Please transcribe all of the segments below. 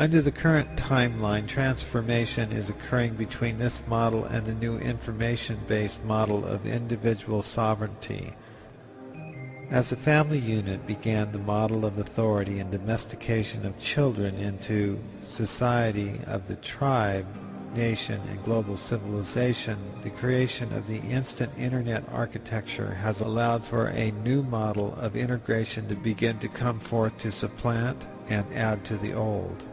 Under the current timeline, transformation is occurring between this model and the new information-based model of individual sovereignty. As the family unit began the model of authority and domestication of children into society of the tribe, nation, and global civilization, the creation of the instant internet architecture has allowed for a new model of integration to begin to come forth to supplant and add to the old.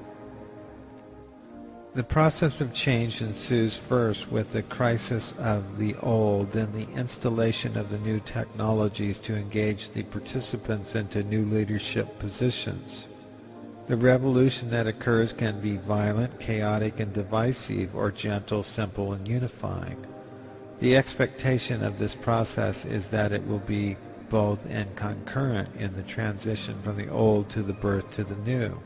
The process of change ensues first with the crisis of the old, then the installation of the new technologies to engage the participants into new leadership positions. The revolution that occurs can be violent, chaotic, and divisive, or gentle, simple, and unifying. The expectation of this process is that it will be both and concurrent in the transition from the old to the birth to the new.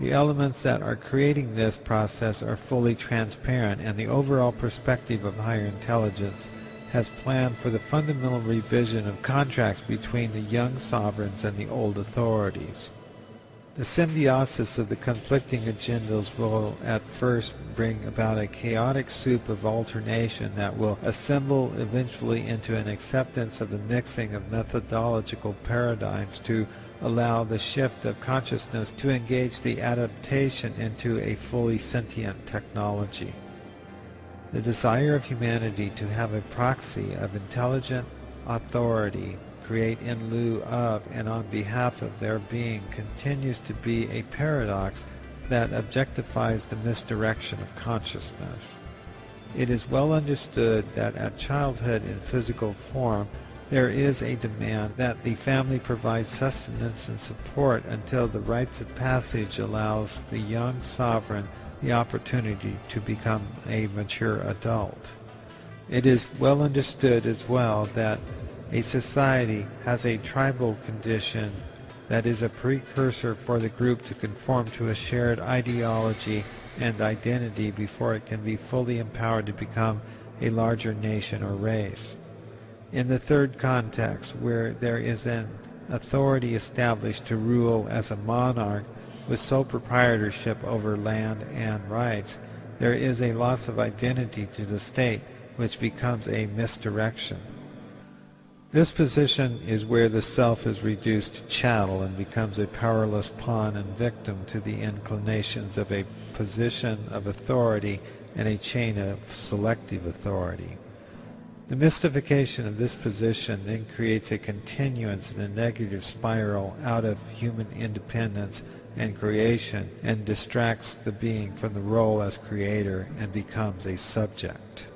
The elements that are creating this process are fully transparent, and the overall perspective of higher intelligence has planned for the fundamental revision of contracts between the young sovereigns and the old authorities. The symbiosis of the conflicting agendas will at first bring about a chaotic soup of alternation that will assemble eventually into an acceptance of the mixing of methodological paradigms to allow the shift of consciousness to engage the adaptation into a fully sentient technology. The desire of humanity to have a proxy of intelligent authority create in lieu of and on behalf of their being continues to be a paradox that objectifies the misdirection of consciousness. It is well understood that at childhood in physical form there is a demand that the family provides sustenance and support until the rites of passage allows the young sovereign the opportunity to become a mature adult. It is well understood as well that a society has a tribal condition that is a precursor for the group to conform to a shared ideology and identity before it can be fully empowered to become a larger nation or race. In the third context, where there is an authority established to rule as a monarch with sole proprietorship over land and rights, there is a loss of identity to the state, which becomes a misdirection. This position is where the self is reduced to chattel and becomes a powerless pawn and victim to the inclinations of a position of authority and a chain of selective authority. The mystification of this position then creates a continuance in a negative spiral out of human independence and creation and distracts the being from the role as creator and becomes a subject.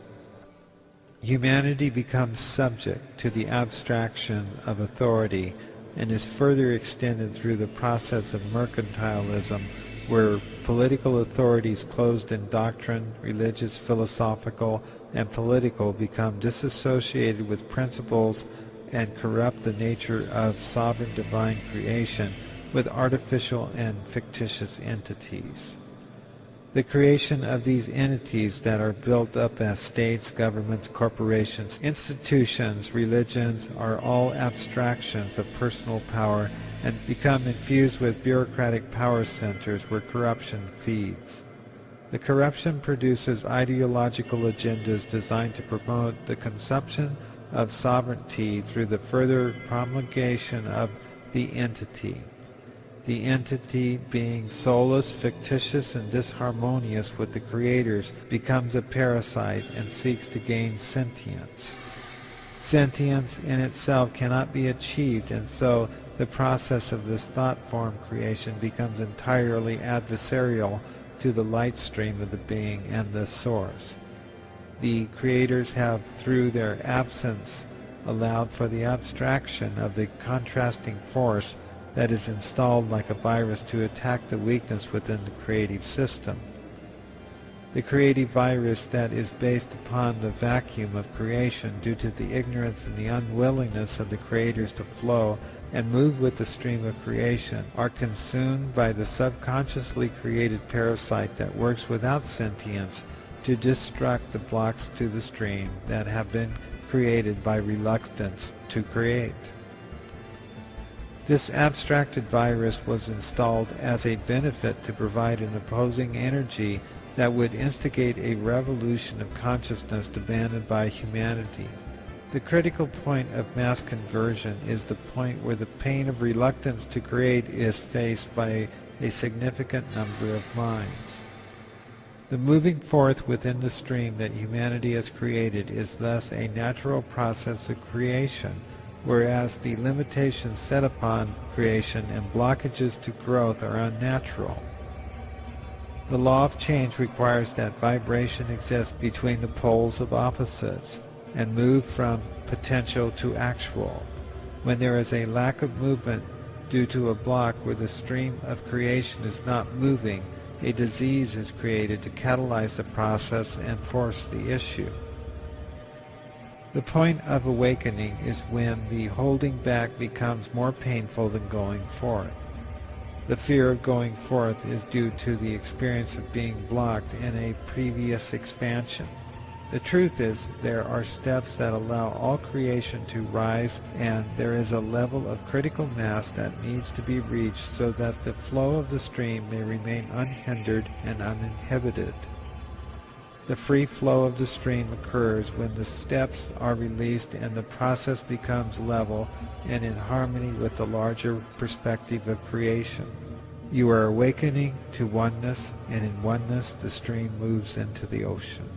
Humanity becomes subject to the abstraction of authority and is further extended through the process of mercantilism, where political authorities closed in doctrine, religious, philosophical, and political become disassociated with principles and corrupt the nature of sovereign divine creation with artificial and fictitious entities. The creation of these entities that are built up as states, governments, corporations, institutions, religions are all abstractions of personal power and become infused with bureaucratic power centers where corruption feeds. The corruption produces ideological agendas designed to promote the consumption of sovereignty through the further promulgation of the entity being soulless, fictitious, and disharmonious with the creators, becomes a parasite and seeks to gain sentience. Sentience in itself cannot be achieved, and so the process of this thought form creation becomes entirely adversarial to the light stream of the being and the source. The creators have, through their absence, allowed for the abstraction of the contrasting force that is installed like a virus to attack the weakness within the creative system. The creative virus that is based upon the vacuum of creation due to the ignorance and the unwillingness of the creators to flow and move with the stream of creation are consumed by the subconsciously created parasite that works without sentience to destruct the blocks to the stream that have been created by reluctance to create. This abstracted virus was installed as a benefit to provide an opposing energy that would instigate a revolution of consciousness demanded by humanity. The critical point of mass conversion is the point where the pain of reluctance to create is faced by a significant number of minds. The moving forth within the stream that humanity has created is thus a natural process of creation, whereas the limitations set upon creation and blockages to growth are unnatural. The law of change requires that vibration exist between the poles of opposites and move from potential to actual. When there is a lack of movement due to a block where the stream of creation is not moving, a disease is created to catalyze the process and force the issue. The point of awakening is when the holding back becomes more painful than going forth. The fear of going forth is due to the experience of being blocked in a previous expansion. The truth is, there are steps that allow all creation to rise, and there is a level of critical mass that needs to be reached so that the flow of the stream may remain unhindered and uninhibited. The free flow of the stream occurs when the steps are released and the process becomes level and in harmony with the larger perspective of creation. You are awakening to oneness, and in oneness the stream moves into the ocean.